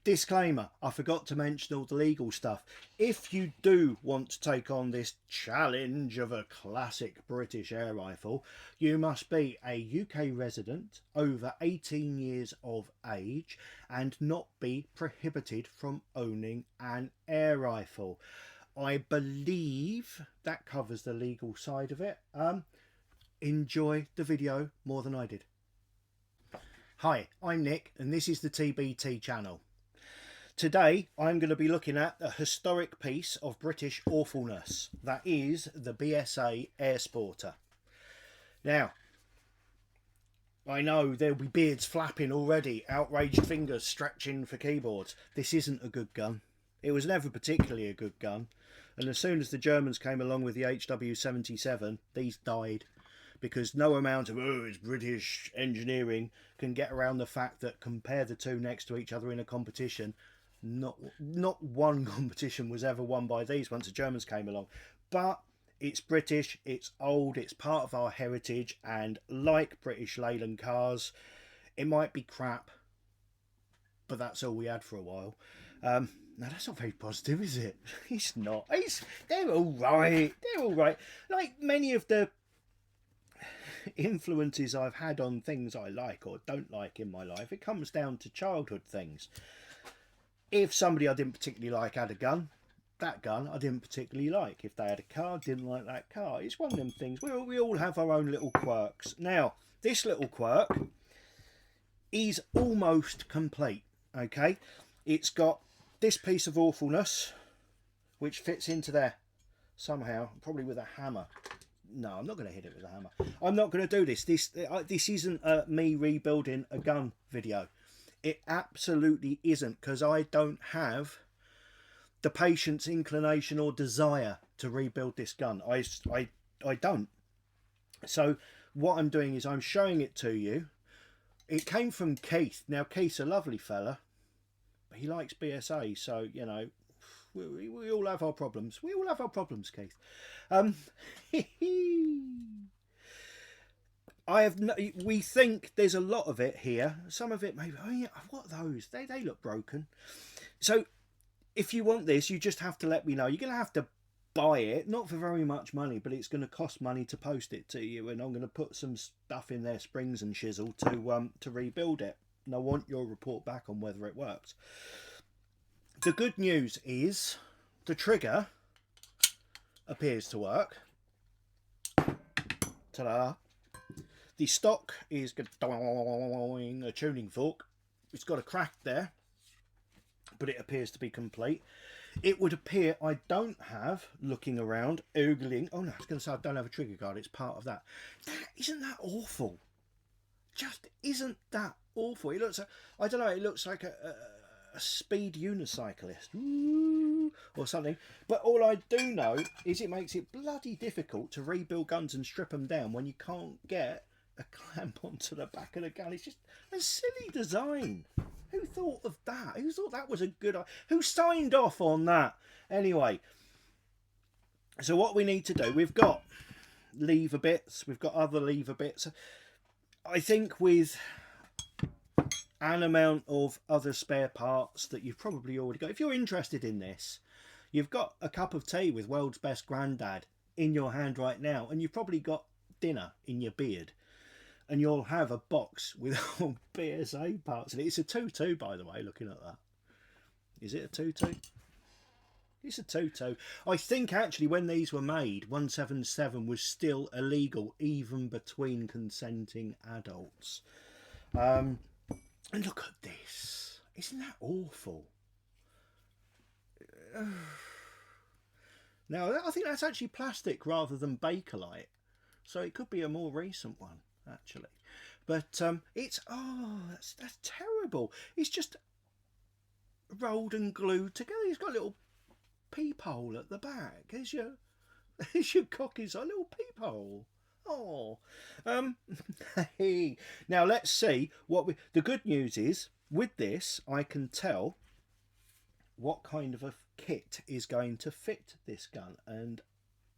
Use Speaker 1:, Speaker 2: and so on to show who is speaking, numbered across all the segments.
Speaker 1: Disclaimer, I forgot to mention all the legal stuff. If you do want to take on this challenge of a classic British air rifle, you must be a UK resident, over 18 years of age, and not be prohibited from owning an air rifle. I believe that covers the legal side of it. Enjoy the video more than I did. Hi, I'm Nick and this is the TBT channel. Today I'm going to be looking at a historic piece of British awfulness, that is the BSA Airsporter. Now, I know there'll be beards flapping already, outraged fingers stretching for keyboards. This isn't a good gun. It was never particularly a good gun, and as soon as the Germans came along with the HW-77, these died. Because no amount of, oh, it's British engineering can get around the fact that compare the two next to each other in a competition, not one competition was ever won by these once the Germans came along. But it's British, it's old, it's part of our heritage, and like British Leyland cars, it might be crap, but that's all we had for a while. Now that's not very positive, is it? It's not. They're all right. They're all right. Like many of the influences I've had on things I like or don't like in my life, it comes down to childhood things. If somebody I didn't particularly like had a gun, that gun I didn't particularly like. If they had a car, didn't like that car. It's one of them things. We all have our own little quirks. Now, this little quirk is almost complete. Okay, it's got this piece of awfulness which fits into there somehow, probably with a hammer. No, I'm not going to hit it with a hammer. I'm not going to do this. This isn't me rebuilding a gun video. It absolutely isn't, because I don't have the patience, inclination or desire to rebuild this gun. I don't. So what I'm doing is I'm showing it to you. It came from Keith. Now, Keith's a lovely fella. He likes BSA, so, you know, we all have our problems. We all have our problems, Keith. We think there's a lot of it here. Some of it maybe, oh yeah, what are those? They look broken. So if you want this, you just have to let me know. You're going to have to buy it, not for very much money, but it's going to cost money to post it to you. And I'm going to put some stuff in there, springs and chisel, to rebuild it. And I want your report back on whether it works. The good news is the trigger appears to work. Ta-da! The stock is a tuning fork. It's got a crack there, but it appears to be complete. It would appear I don't have, looking around, oogling. Oh no, I was going to say I don't have a trigger guard. It's part of that. Isn't that awful? Just isn't that awful? It looks like, I don't know, it looks like a speed unicyclist or something. But all I do know is it makes it bloody difficult to rebuild guns and strip them down when you can't get a clamp onto the back of the gun. It's just a silly design. Who thought of that? Who thought that was a good idea? Who signed off on that? Anyway, so what we need to do, we've got lever bits, we've got other lever bits. I think with an amount of other spare parts that you've probably already got. If you're interested in this, you've got a cup of tea with World's Best Grandad in your hand right now, and you've probably got dinner in your beard, and you'll have a box with all BSA parts in it. It's a 2-2, by the way, looking at that. Is it a 2-2? It's a 2-2. I think actually when these were made, 177 was still illegal, even between consenting adults. And look at this. Isn't that awful? Now, I think that's actually plastic rather than Bakelite. So it could be a more recent one, actually. But it's, oh, that's terrible. It's just rolled and glued together. It's got a little peephole at the back. There's your cocky's a little peephole. Oh, hey. Now let's see what the good news is with this. I can tell what kind of a kit is going to fit this gun, and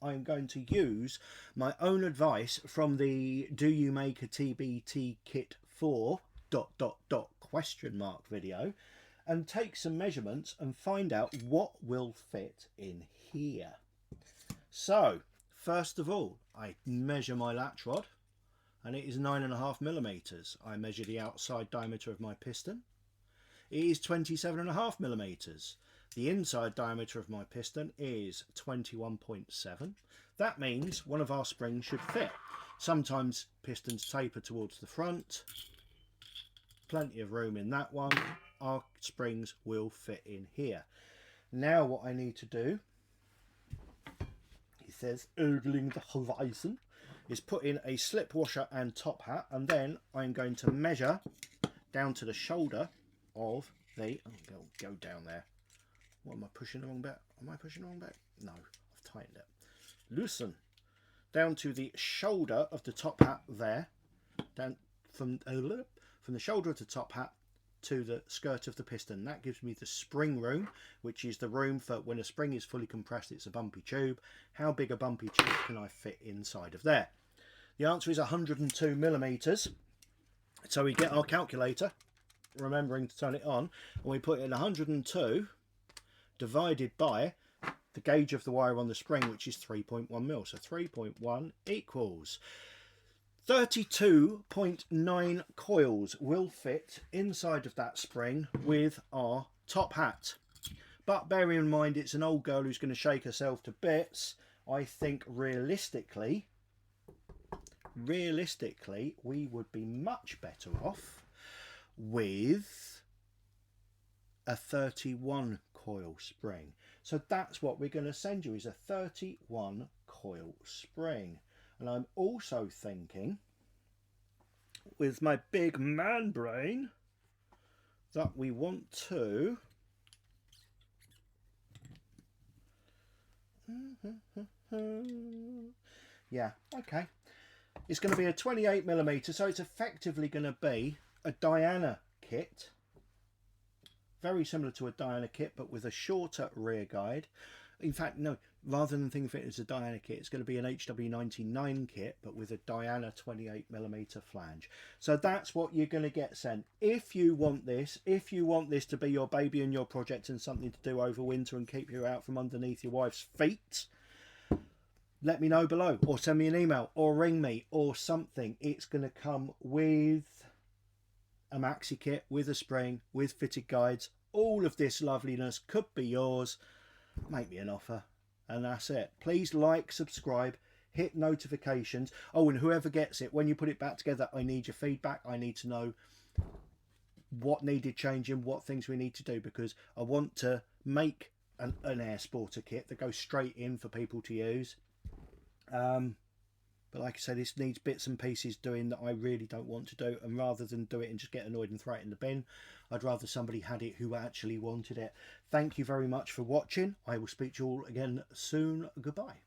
Speaker 1: I'm going to use my own advice from the "Do you make a TBT kit for ... question mark video, and take some measurements and find out what will fit in here. So first of all, I measure my latch rod, and it is 9.5 millimeters. I measure the outside diameter of my piston. It is 27.5 millimeters. The inside diameter of my piston is 21.7. That means one of our springs should fit. Sometimes pistons taper towards the front. Plenty of room in that one. Our springs will fit in here. Now what I need to do, he says, ogling the horizon, is put in a slip washer and top hat, and then I'm going to measure down to the shoulder of the, go down there. What am I pushing the wrong bit? Am I pushing the wrong bit? No, I've tightened it. Loosen. Down to the shoulder of the top hat there. Down from the shoulder of the top hat to the skirt of the piston. That gives me the spring room, which is the room for when a spring is fully compressed, it's a bumpy tube. How big a bumpy tube can I fit inside of there? The answer is 102 millimeters. So we get our calculator, remembering to turn it on, and we put in 102 divided by the gauge of the wire on the spring, which is 3.1 mil. So 3.1 equals 32.9 coils will fit inside of that spring with our top hat. But bearing in mind it's an old girl who's going to shake herself to bits, I think realistically we would be much better off with a 31 coil spring. So that's what we're going to send you, is a 31 coil spring. And I'm also thinking, with my big man brain, that we want to yeah, okay, it's going to be a 28 millimeter, so it's effectively going to be a Diana kit. Very similar to a Diana kit, but with a shorter rear guide. In fact, no, rather than think of it as a Diana kit, it's going to be an HW99 kit, but with a Diana 28mm flange. So that's what you're going to get sent. If you want this to be your baby and your project and something to do over winter and keep you out from underneath your wife's feet, let me know below, or send me an email, or ring me, or something. It's going to come with a maxi kit, with a spring, with fitted guides. All of this loveliness could be yours. Make me an offer, and that's it. Please like, subscribe, hit notifications. Oh, and whoever gets it, when you put it back together, I need your feedback. I need to know what needed changing, what things we need to do, because I want to make an Airsporter kit that goes straight in for people to use. But like I said, this needs bits and pieces doing that I really don't want to do, and rather than do it and just get annoyed and throw it in the bin, I'd rather somebody had it who actually wanted it. Thank you very much for watching. I will speak to you all again soon. Goodbye.